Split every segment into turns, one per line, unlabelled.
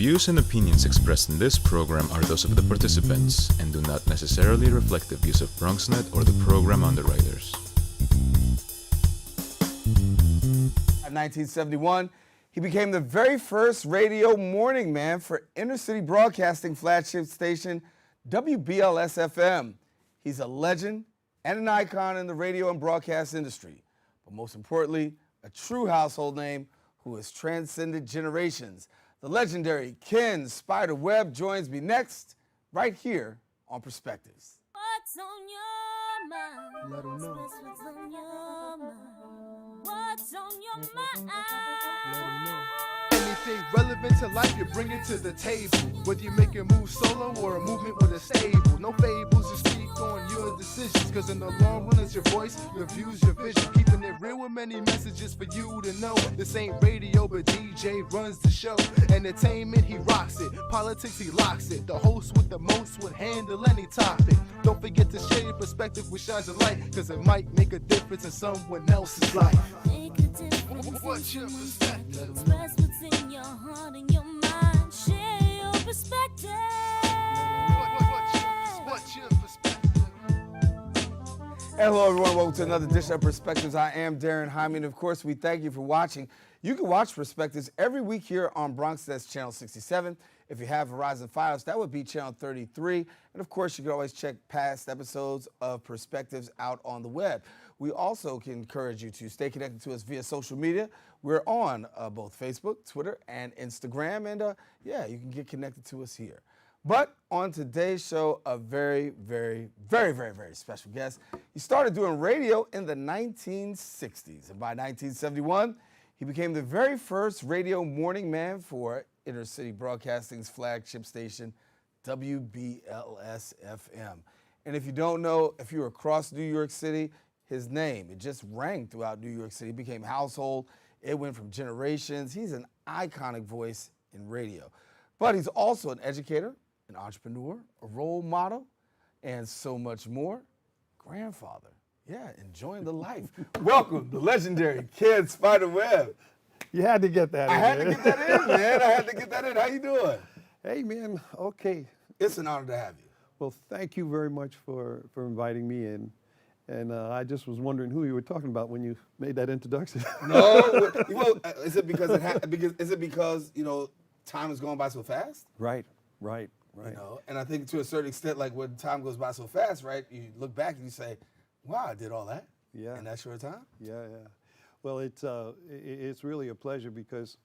views and opinions expressed in this program are those of the participants and do not necessarily reflect the views of BronxNet or the program underwriters.
In 1971, he became the very first radio morning man for inner city broadcasting flagship station WBLS-FM. He's a legend and an icon in the radio and broadcast industry, but most importantly, a true household name who has transcended generations. The legendary Ken Spider Webb joins me next, right here on Perspectives.
What's on your mind?
Let 'em know.
What's on your mind? What's on your mind?
Let 'em know. Anything relevant to life, you bring it to the table. Whether you make a move solo or a movement with a stable. No fables, you speak on your decisions. Cause in the long run, it's your voice, your views, your vision. Keeping it real with many messages for you to know. This ain't radio, but DJ runs the show. Entertainment, he rocks it. Politics, he locks it. The host with the most would handle any topic. Don't forget to share your perspective with shines of light. Cause it might make a difference in someone else's life.
Make a difference.
What's your perspective?
Express what's in your heart and your mind. Share your perspective.
What's your perspective?
Hello everyone, welcome to another edition of Perspectives. I am Darren Hyman. Of course, we thank you for watching. You can watch Perspectives every week here on BronxNet's Channel 67. If you have Verizon Fios, that would be Channel 33. And of course, you can always check past episodes of Perspectives out on the web. We also can encourage you to stay connected to us via social media. We're on both Facebook, Twitter, and Instagram. And yeah, you can get connected to us here. But on today's show, a very special guest. He started doing radio in the 1960s. And by 1971, he became the very first radio morning man for Inner City Broadcasting's flagship station, WBLS-FM. And if you don't know, if you're across New York City, his name, it just rang throughout New York City. It became household. It went from generations. He's an iconic voice in radio. But he's also an educator, an entrepreneur, a role model, and so much more. Grandfather. Yeah, enjoying the life. Welcome, the legendary Ken Spider Webb.
You had to get that in.
I had to get that in, man. I had to get that in. How you doing?
Hey, man, okay.
It's an honor to have you.
Well, thank you very much for inviting me in. And I just was wondering who you were talking about when you made that introduction.
No, well, is it because you know, time is going by so fast?
Right.
You know, and I think to a certain extent, like when time goes by so fast, right? You look back and you say, "Wow, I did all that."
Yeah.
In that short time.
Yeah. Well, it's really a pleasure because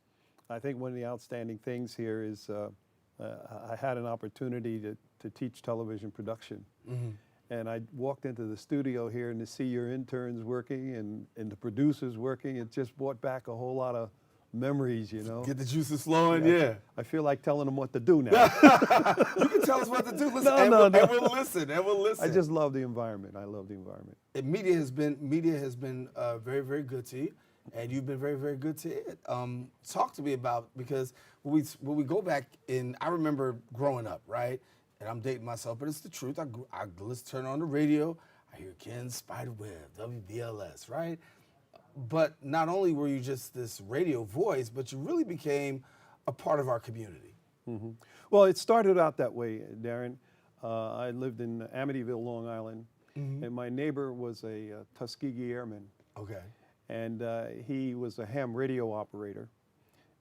I think one of the outstanding things here is I had an opportunity to teach television production. Mm-hmm. And I walked into the studio here and to see your interns working and the producers working, it just brought back a whole lot of memories, you know.
Get the juices flowing, yeah.
I feel like telling them what to do now.
You can tell us what to do. Listen,
No.
And we'll listen.
I just love the environment. I love the environment.
And media has been very good to you, and you've been very good to it. Talk to me about, because when we go back in, I remember growing up, right? And I'm dating myself, but it's the truth. Let's turn on the radio. I hear Ken Spider Webb, WBLS, right? But not only were you just this radio voice, but you really became a part of our community.
Mm-hmm. Well, it started out that way, Darren. I lived in Amityville, Long Island, mm-hmm. and my neighbor was a Tuskegee Airman.
Okay.
And he was a ham radio operator,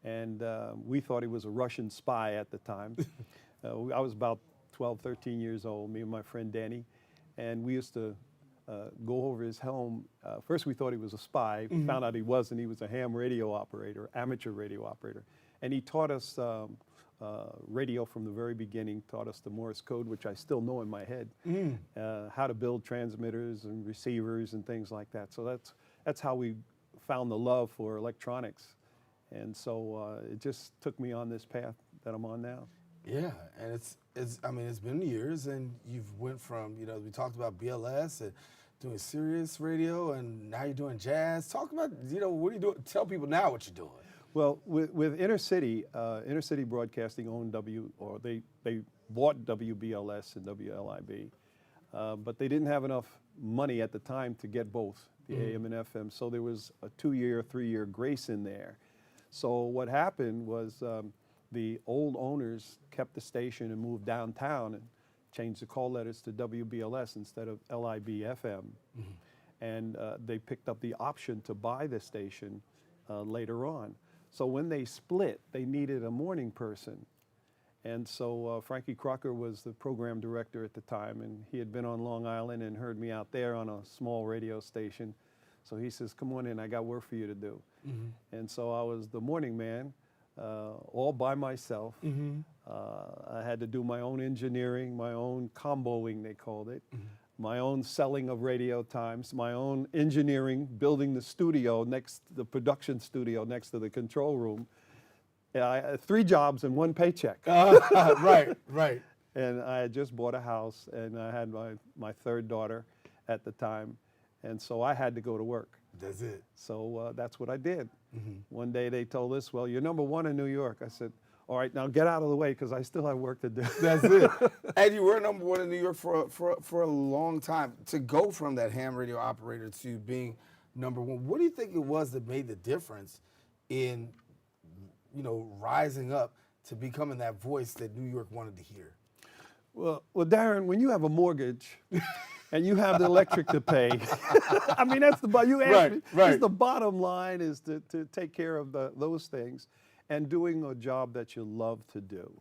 and we thought he was a Russian spy at the time. I was about 12, 13 years old, me and my friend Danny, and we used to go over his home. First we thought he was a spy, mm-hmm. found out he wasn't. He was a ham radio operator, amateur radio operator. And he taught us radio from the very beginning, taught us the Morse code, which I still know in my head, how to build transmitters and receivers and things like that. So that's how we found the love for electronics. And so it just took me on this path that I'm on now.
Yeah, and it's been years, and you've went from, you know, we talked about BLS and doing Sirius radio, and now you're doing jazz. Talk about, you know, what are you doing? Tell people now what you're doing.
Well, with Inner City Broadcasting owned they bought WBLS and WLIB, but they didn't have enough money at the time to get both, the AM and FM, so there was a 2-year, 3-year grace in there. So what happened was the old owners kept the station and moved downtown and changed the call letters to WBLS instead of LIB-FM. And they picked up the option to buy the station later on. So when they split, they needed a morning person. And so Frankie Crocker was the program director at the time, and he had been on Long Island and heard me out there on a small radio station. So he says, come on in, I got work for you to do. And so I was the morning man, all by myself. I had to do my own engineering, my own comboing, they called it, my own selling of radio times, my own engineering, building the studio the production studio next to the control room. I had 3 jobs and 1 paycheck.
Right, right.
And I had just bought a house, and I had my 3rd daughter at the time, and so I had to go to work.
That's it.
So that's what I did. One day they told us, well, you're #1 in New York. I said, all right, now get out of the way because I still have work to do.
That's it. And you were #1 in New York for a long time. To go from that ham radio operator to being #1, what do you think it was that made the difference in, rising up to becoming that voice that New York wanted to hear?
Well, Darren, when you have a mortgage and you have the electric to pay, I mean, that's you asked me.
Right.
The bottom line is to take care of those things and doing a job that you love to do.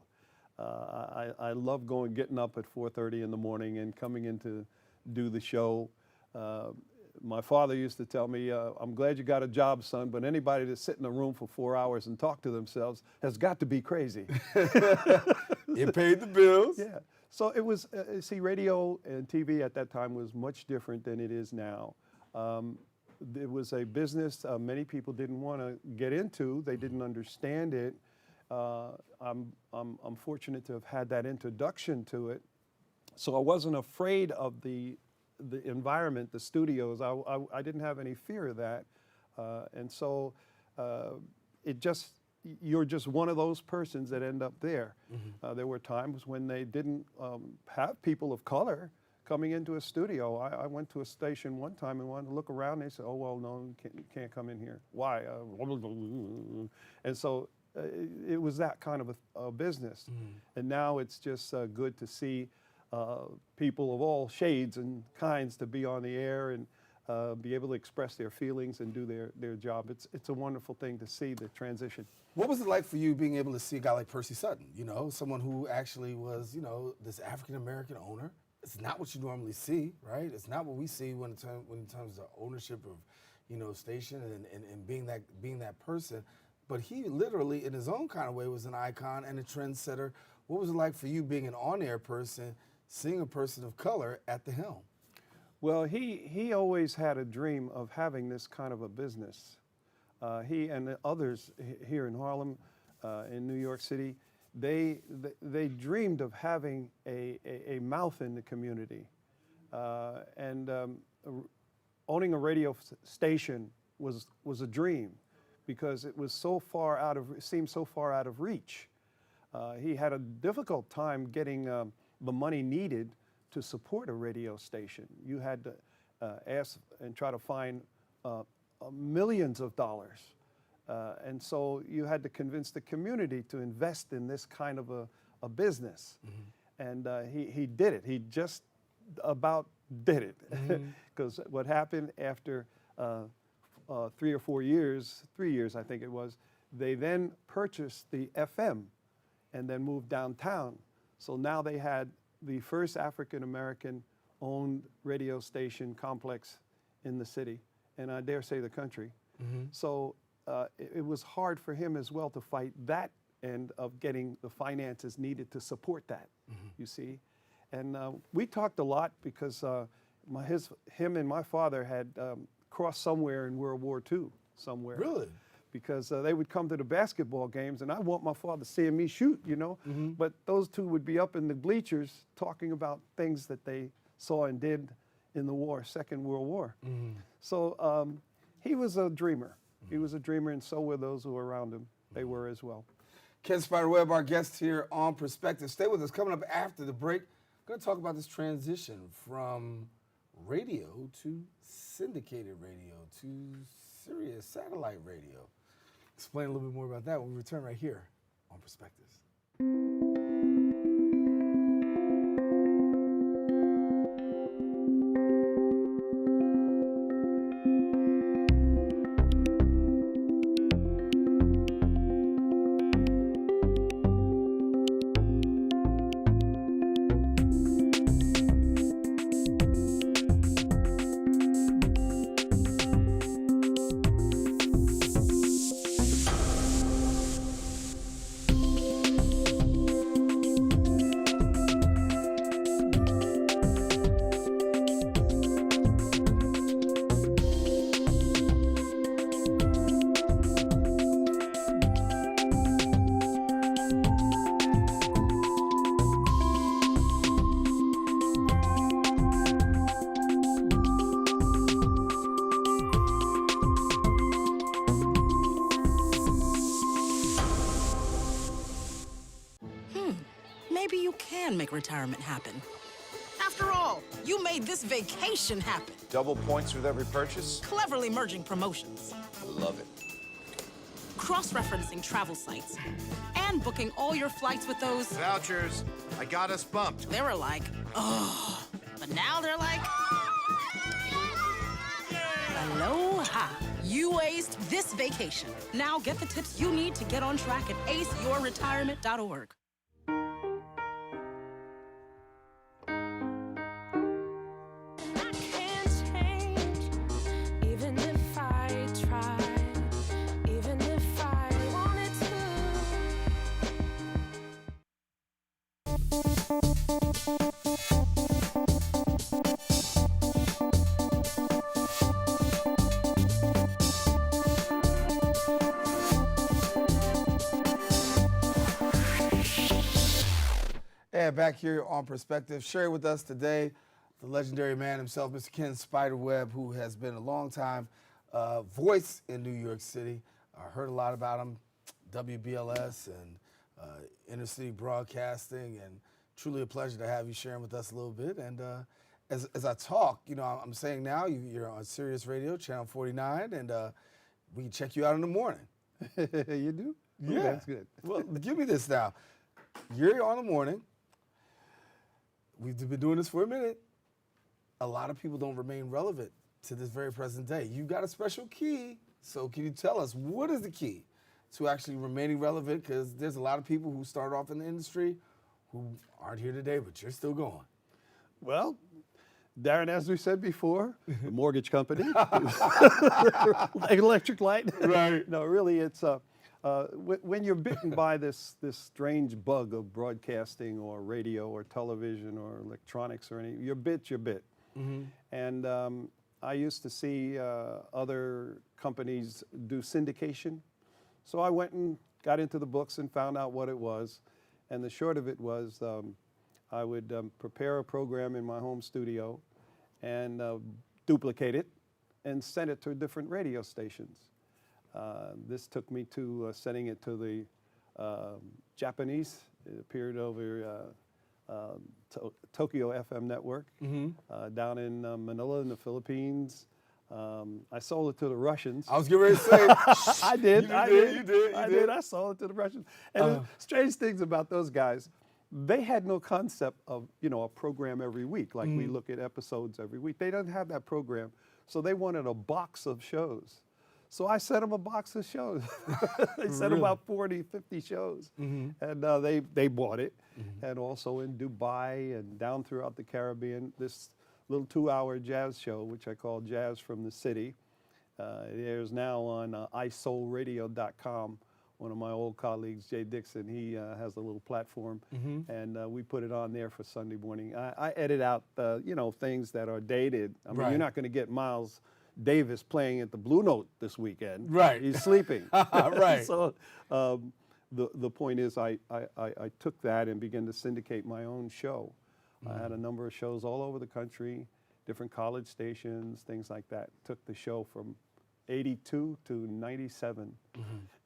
I love getting up at 4:30 in the morning and coming in to do the show. My father used to tell me, I'm glad you got a job, son, but anybody that sit in a room for 4 hours and talk to themselves has got to be crazy.
It paid the bills.
Yeah. So it was, radio and TV at that time was much different than it is now. It was a business many people didn't want to get into. They didn't understand it. I'm fortunate to have had that introduction to it. So I wasn't afraid of the environment, the studios. I didn't have any fear of that. And so you're just one of those persons that end up there. There were times when they didn't have people of color coming into a studio. I went to a station one time and wanted to look around. They said, oh, well, no, you can't come in here. Why? And so it was that kind of a business. And now it's just good to see people of all shades and kinds to be on the air and be able to express their feelings and do their job. It's a wonderful thing to see the transition.
What was it like for you being able to see a guy like Percy Sutton, someone who actually was, this African-American owner? It's not what you normally see, right? It's not what we see when it comes to ownership of, station and being that person. But he literally, in his own kind of way, was an icon and a trendsetter. What was it like for you being an on-air person, seeing a person of color at the helm?
Well, he always had a dream of having this kind of a business. He and the others here in Harlem, in New York City, they dreamed of having a mouth in the community. Owning a radio station was a dream because it was seemed so far out of reach. He had a difficult time getting the money needed to support a radio station. You had to ask and try to find millions of dollars. And so you had to convince the community to invest in this kind of a business. And he did it. He just about did it. Because what happened after 3 or 4 years, 3 years I think it was, they then purchased the FM and then moved downtown. So now they had the first African-American owned radio station complex in the city, and I dare say the country. So it was hard for him as well to fight that end of getting the finances needed to support that, you see. And we talked a lot because him and my father had crossed somewhere in World War II, somewhere.
Really?
Because they would come to the basketball games, and I want my father seeing me shoot, But those two would be up in the bleachers talking about things that they saw and did in the war, Second World War. So he was a dreamer. He was a dreamer, and so were those who were around him. They were as well.
Ken Spider-Webb, our guest here on Perspective. Stay with us. Coming up after the break, I'm going to talk about this transition from radio to syndicated radio to Sirius satellite radio. Explain a little bit more about that when we return right here on Perspectives.
Maybe you can make retirement happen. After all, you made this vacation happen,
Double points with every purchase?
cleverly merging promotions,
Love it.
cross-referencing travel sites, and booking all your flights with those.
Vouchers. I got us bumped.
They were like, oh, but now they're like, aloha. You aced this vacation. Now get the tips you need to get on track at aceyourretirement.org.
I can't change, even if I tried, even if I wanted
And back here on Perspective, sharing with us today the legendary man himself, Mr. Ken Spider Webb, who has been a long time voice in New York City. I heard a lot about him, WBLS and Intercity Broadcasting, and truly a pleasure to have you sharing with us a little bit. And as I talk, you know, I'm saying now you're on Sirius Radio, Channel 49, and we can check you out in the morning.
You do? Oh,
Yeah.
that's good.
Well, give me this now. You're on the morning. We've been doing this for a minute. A lot of people don't remain relevant to this very present day. You got a special key. So can you tell us what is the key to actually remaining relevant? Because there's a lot of people who start off in the industry who aren't here today, but you're still going.
Well, Darren, as we said before, the mortgage company, electric light.
Right.
No, really, it's when you're bitten by this strange bug of broadcasting or radio or television or electronics or anything, you're bit.
Mm-hmm.
And I used to see other companies do syndication. So I went and got into the books and found out what it was. And the short of it was I would prepare a program in my home studio and duplicate it and send it to different radio stations. This took me to sending it to the Japanese. It appeared over Tokyo FM network down in Manila in the Philippines. I sold it to the Russians.
I was getting ready to say.
I did.
You did.
I sold it to the Russians. And the strange things about those guys, they had no concept of, a program every week. Like we look at episodes every week. They didn't have that program. So they wanted a box of shows. So I sent them a box of shows. They sent about 40, 50 shows. And they bought it. And also in Dubai and down throughout the Caribbean, this little 2-hour jazz show, which I call Jazz from the City. It airs now on isoulradio.com. One of my old colleagues, Jay Dixon, he has a little platform, and we put it on there for Sunday morning. I edit out, things that are dated. I mean,
Right.
you're not going to get Miles Davis playing at the Blue Note this weekend.
Right.
He's sleeping.
Right.
So the point is I took that and began to syndicate my own show. I had a number of shows all over the country, different college stations, things like that. Took the show from 82 to 97.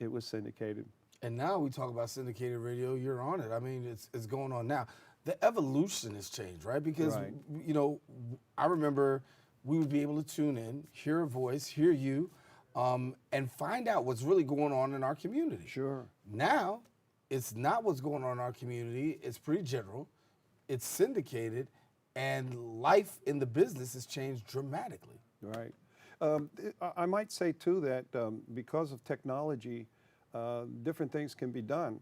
It was syndicated.
And now we talk about syndicated radio, you're on it. I mean, it's going on now. The evolution has changed, right? Because,
Right.
I remember we would be able to tune in, hear a voice, hear you, and find out what's really going on in our community.
Sure.
Now, it's not what's going on in our community. It's pretty general. It's syndicated, and life in the business has changed dramatically.
Right. I might say too that because of technology, different things can be done.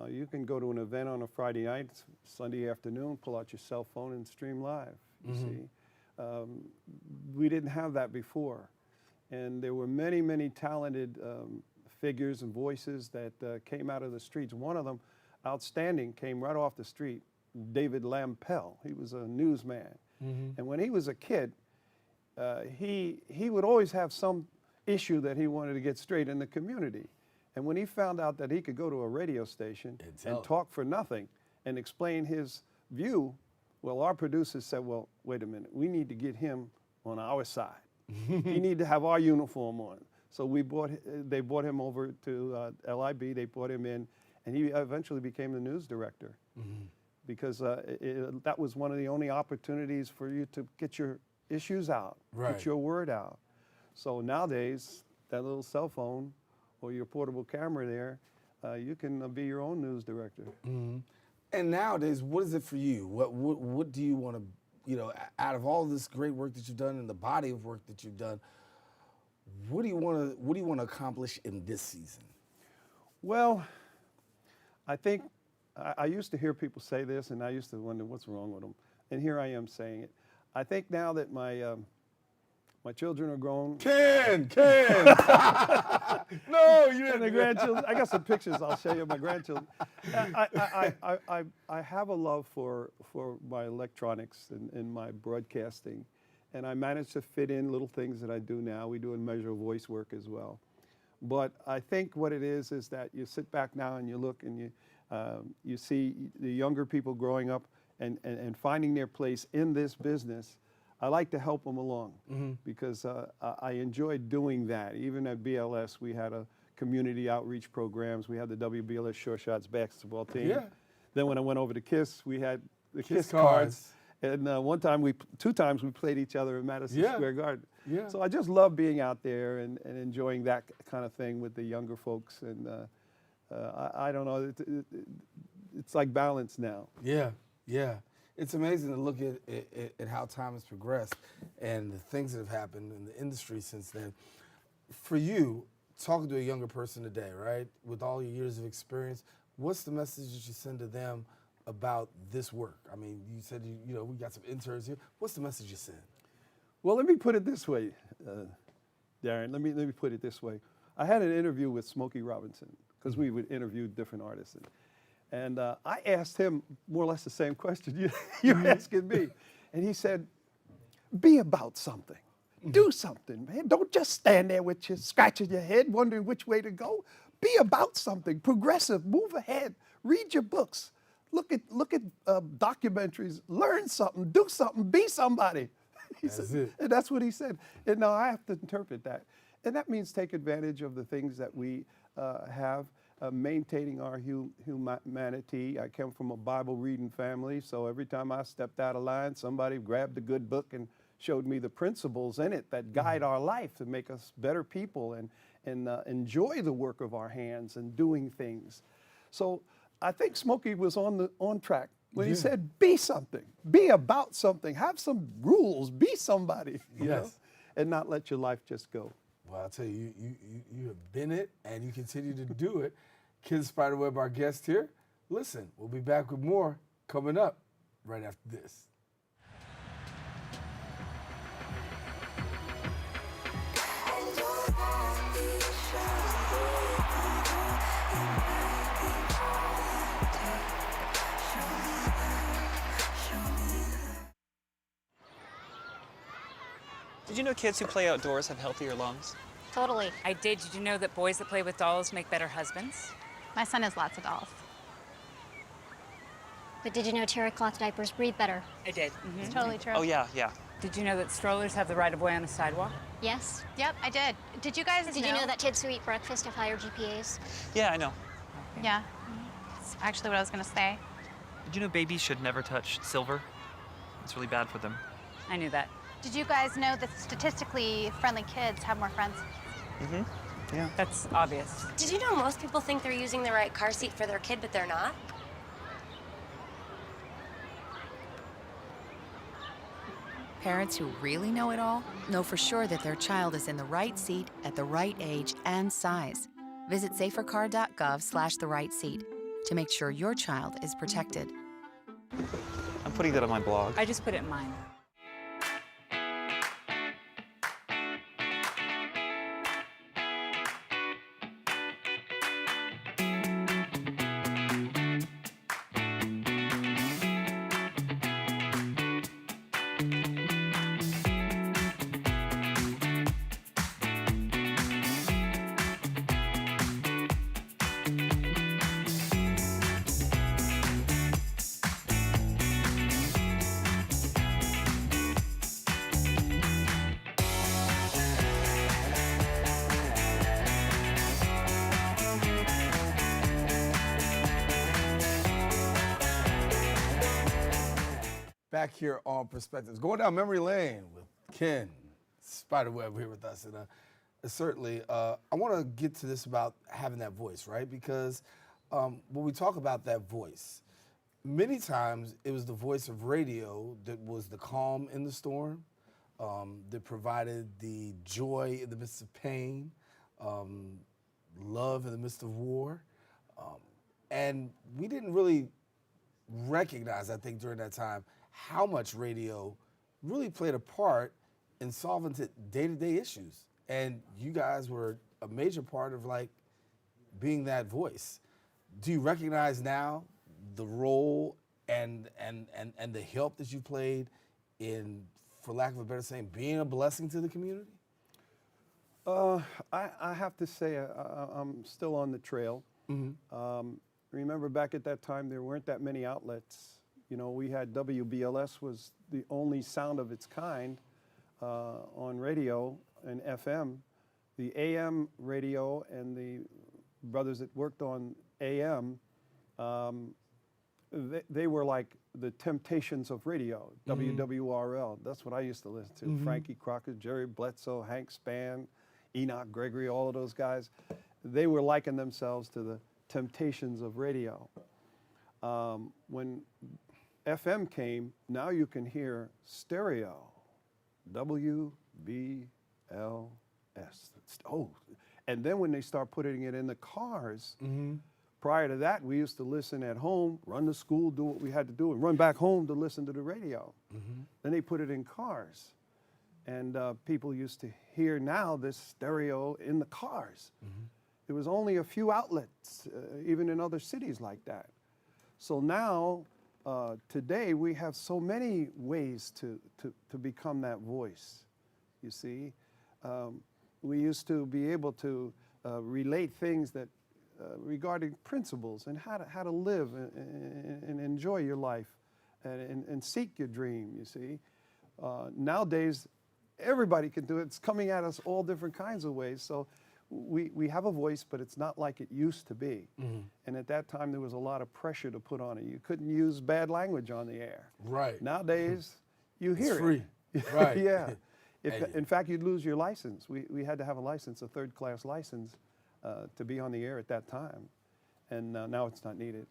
You can go to an event on a Friday night, Sunday afternoon, pull out your cell phone and stream live. You see, we didn't have that before, and there were many, many talented figures and voices that came out of the streets. One of them, outstanding, came right off the street. David Lampell. He was a newsman, and when he was a kid, he would always have some issue that he wanted to get straight in the community. And when he found out that he could go to a radio station and talk for nothing and explain his view, well, our producers said, well, wait a minute, we need to get him on our side. He need to have our uniform on. So they brought him over to LIB, they brought him in, and he eventually became the news director. Because that was one of the only opportunities for you to get your issues out, get your word out. So nowadays, that little cell phone or your portable camera there, you can be your own news director.
And nowadays, what is it for you? What do you want to, you know, out of all this great work that you've done and the body of work that you've done, what do you want to accomplish in this season?
Well, I think I used to hear people say this, and I used to wonder what's wrong with them. And here I am saying it. I think now that my children are grown.
Ken! No, you
And the grandchildren. I got some pictures I'll show you of my grandchildren. I have a love for my electronics and my broadcasting, and I managed to fit in little things that I do now. We do a measure of voice work as well. But I think what it is that you sit back now and you look and you see the younger people growing up and finding their place in this business. I like to help them along because I enjoyed doing that. Even at BLS, we had a community outreach programs. We had the WBLS Short Shots basketball team.
Yeah.
Then when I went over to KISS, we had the
KISS
KISS cards. And two times we played each other in Madison Square Garden.
Yeah.
So I just love being out there and enjoying that kind of thing with the younger folks. And I don't know, it's like balance now.
Yeah. It's amazing to look at how time has progressed and the things that have happened in the industry since then. For you, talking to a younger person today, right, with all your years of experience, what's the message that you send to them about this work? I mean, you said, you know, we got some interns here. What's the message you send?
Well, let me put it this way, Darren. Let me put it this way. I had an interview with Smokey Robinson because we would interview different artists. And I asked him more or less the same question you're asking me. And he said, be about something. Do something, man. Don't just stand there with your scratching your head, wondering which way to go. Be about something. Progressive. Move ahead. Read your books. Look at documentaries. Learn something. Do something. Be somebody. And that's what he said. And now I have to interpret that. And that means take advantage of the things that we have. Maintaining our humanity. I come from a Bible reading family, so every time I stepped out of line, somebody grabbed a good book and showed me the principles in it that guide our life to make us better people and enjoy the work of our hands and doing things. So I think Smokey was on track when he said, be something, be about something, have some rules, be somebody, you know, and not let your life just go.
Well, I'll tell you, you have been it, and you continue to do it. Ken Spiderweb, our guest here. Listen, we'll be back with more coming up right after this.
Did you know kids who play outdoors have healthier lungs?
Totally.
I did. Did you know that boys that play with dolls make better husbands?
My son has lots of dolls.
But did you know terry cloth diapers breathe better?
I did.
It's totally true.
Oh, yeah.
Did you know that strollers have the right of way on the sidewalk?
Yes.
Yep, I did. Did you guys
Did you know that kids who eat breakfast have higher GPAs?
Yeah, I know.
Yeah. That's actually what I was going to say.
Did you know babies should never touch silver? It's really bad for them.
I knew that.
Did you guys know that statistically friendly kids have more friends?
Yeah.
That's obvious.
Did you know most people think they're using the right car seat for their kid, but they're not?
Parents who really know it all know for sure that their child is in the right seat at the right age and size. Visit safercar.gov/the right seat to make sure your child is protected.
I'm putting that on my blog.
I just put it in mine.
Back here on Perspectives, going down memory lane with Ken Spiderweb here with us, and certainly I want to get to this about having that voice, right? Because when we talk about that voice, many times it was the voice of radio that was the calm in the storm, that provided the joy in the midst of pain, love in the midst of war, and we didn't really recognize, I think, during that time, how much radio really played a part in solving day-to-day issues. And you guys were a major part of like being that voice. Do you recognize now the role and the help that you played in, for lack of a better saying, being a blessing to the community?
I have to say I'm still on the trail. Remember back at that time, there weren't that many outlets. You know, we had WBLS was the only sound of its kind on radio and FM. The AM radio and the brothers that worked on AM, they were like the temptations of radio, WWRL. That's what I used to listen to. Frankie Crocker, Jerry Bledsoe, Hank Spann, Enoch Gregory, all of those guys. They were liking themselves to the temptations of radio. When FM came, now you can hear stereo, WBLS. Oh, and then when they start putting it in the cars, prior to that, we used to listen at home, run to school, do what we had to do, and run back home to listen to the radio. Then they put it in cars. And people used to hear now this stereo in the cars. There was only a few outlets, even in other cities like that. So now, today, we have so many ways to become that voice, you see. We used to be able to relate things that regarding principles and how to live and enjoy your life and seek your dream, you see. Nowadays, everybody can do it. It's coming at us all different kinds of ways. So we have a voice, but it's not like it used to be. And at that time, there was a lot of pressure to put on it. You couldn't use bad language on the air.
Right.
Nowadays, you hear
it's free.
it.
Right.
Yeah. In fact, you'd lose your license. We had to have a license, a third-class license, to be on the air at that time. And now it's not needed.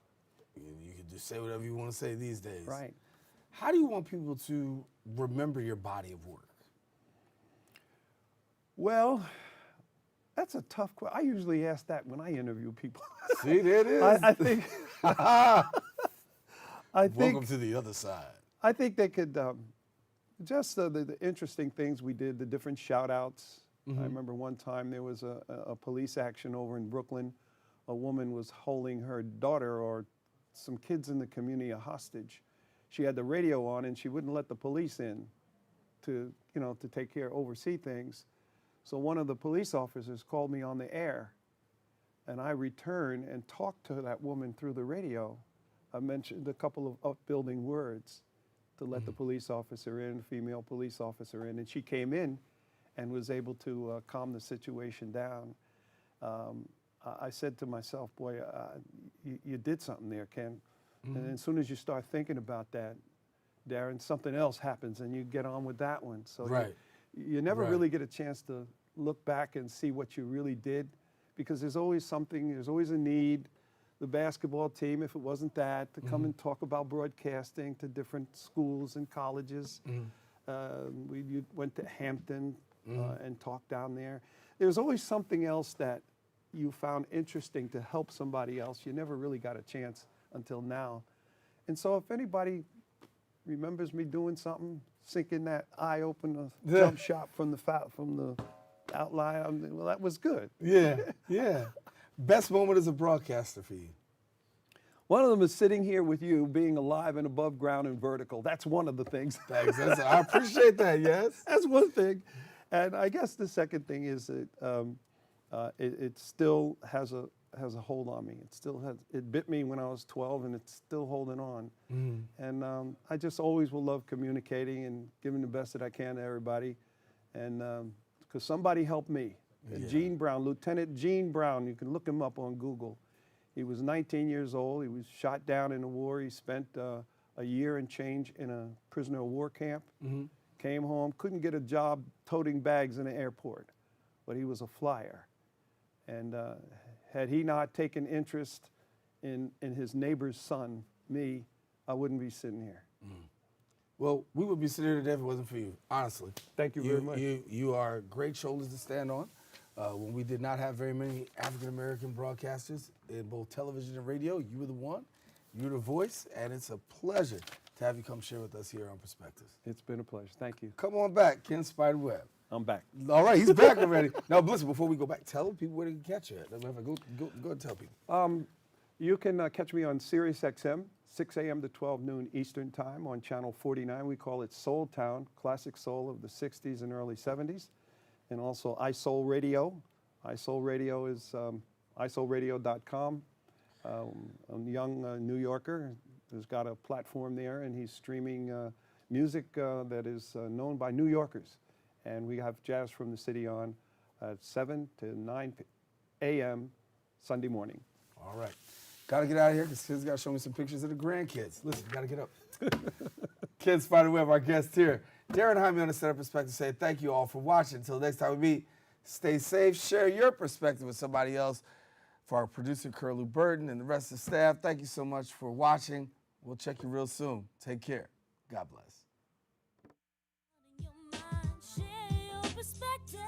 You can just say whatever you want to say these days.
Right.
How do you want people to remember your body of work?
Well, that's a tough question. I usually ask that when I interview people.
See, there it is.
I think.
Welcome to the other side.
I think they could just the interesting things we did, the different shout-outs. I remember one time there was a police action over in Brooklyn. A woman was holding her daughter or some kids in the community a hostage. She had the radio on and she wouldn't let the police in to take care, oversee things. So one of the police officers called me on the air, and I returned and talked to that woman through the radio. I mentioned a couple of upbuilding words to let the police officer in, female police officer in, and she came in and was able to calm the situation down. I said to myself, boy, you did something there, Ken. And as soon as you start thinking about that, Darren, something else happens and you get on with that one. So you never really get a chance to look back and see what you really did, because there's always something, there's always a need. The basketball team, if it wasn't that, to come and talk about broadcasting to different schools and colleges. We went to Hampton and talked down there. There's always something else that you found interesting to help somebody else. You never really got a chance until now. And so if anybody remembers me doing something, sinking that eye open, a jump shot from the outline, well, that was good.
Yeah, yeah. Best moment as a broadcaster for you?
One of them is sitting here with you, being alive and above ground and vertical. That's one of the things.
Thanks. I appreciate that, yes.
That's one thing. And I guess the second thing is that it still has a hold on me. It bit me when I was 12, and it's still holding on. And I just always will love communicating and giving the best that I can to everybody. And because somebody helped me. Gene Brown, Lieutenant Gene Brown, you can look him up on Google. He was 19 years old. He was shot down in the war. He spent a year and change in a prisoner of war camp. Came home, couldn't get a job toting bags in the airport, but he was a flyer. And had he not taken interest in his neighbor's son, me, I wouldn't be sitting here.
Well, we would be sitting here today if it wasn't for you, honestly.
Thank you very much.
You are great shoulders to stand on. When we did not have very many African-American broadcasters in both television and radio, you were the one, you were the voice, and it's a pleasure to have you come share with us here on Perspectives.
It's been a pleasure. Thank you.
Come on back, Ken Spider Webb.
I'm back.
All right, he's back already. Now, listen, before we go back, tell people where they can catch you at. Go and tell people.
You can catch me on Sirius XM, 6 a.m. to 12 noon Eastern Time on Channel 49. We call it Soul Town, classic soul of the 60s and early 70s. And also iSoul Radio. iSoul Radio is iSoulRadio.com. A young New Yorker who's got a platform there, and he's streaming music that is known by New Yorkers. And we have Jazz from the City on at 7 to 9 a.m. Sunday morning.
All right. Got to get out of here because kids got to show me some pictures of the grandkids. Listen, got to get up. Ken Spider Webb, our guest here. Darren Jaime on the Center Perspective say thank you all for watching. Until next time we meet, stay safe. Share your perspective with somebody else. For our producer, Curlew Burton, and the rest of the staff, thank you so much for watching. We'll check you real soon. Take care. God bless.
Share your perspective.